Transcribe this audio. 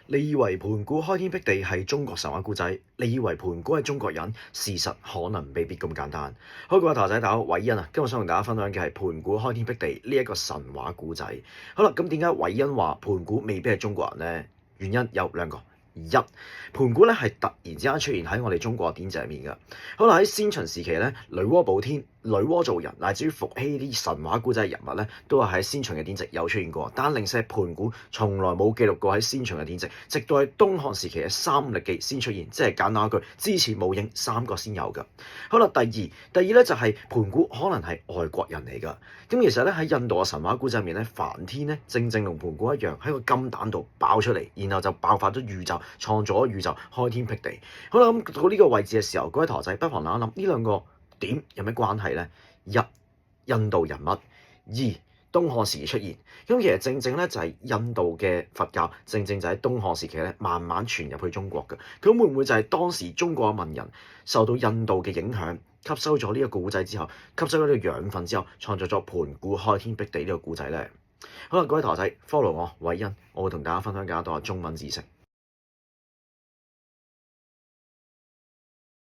你以為盤古開天闢地係中國神話故仔？你以為盤古係中國人？事實可能未必咁簡單。好，各位同學仔，大家好，偉恩啊，今日想同大家分享嘅係盤古開天闢地呢一個神話故仔。好啦，咁點解偉恩話盤古未必係中國人呢？原因有兩個。一，盤古咧係突然之間出現喺我哋中國嘅典籍入面嘅。好啦，喺先秦時期咧，女媧補天、女媧造人，乃至於伏羲啲神話故仔嘅人物咧，都係喺先秦嘅典籍有出現過。但零舍盤古從來冇記錄過喺先秦嘅典籍，直到喺東漢時期嘅《三歷記》先出現，即係簡單一句，之前冇影，三國先有嘅。好啦，第二咧就係盤古可能係外國人嚟㗎。咁其實咧喺印度嘅神話故仔入面咧，梵天咧正正同盤古一樣喺個金蛋度爆出嚟，然後就爆發咗宇宙，創造咗宇宙，開天闢地。好啦，咁到呢個位置嘅時候，各位陀仔不妨諗一諗呢兩個點有咩關係呢？一，印度人物；二，東漢時期出現。咁其實正正咧就係印度嘅佛教，正正就喺東漢時期咧慢慢傳入去中國嘅。咁會唔會就係當時中國嘅文人受到印度嘅影響，吸收咗呢個故仔之後，吸收咗呢個養分之後，創作咗盤古開天闢地呢個故仔呢？好啦，各位陀仔 follow 我偉恩，我會同大家分享更加多嘅中文知識。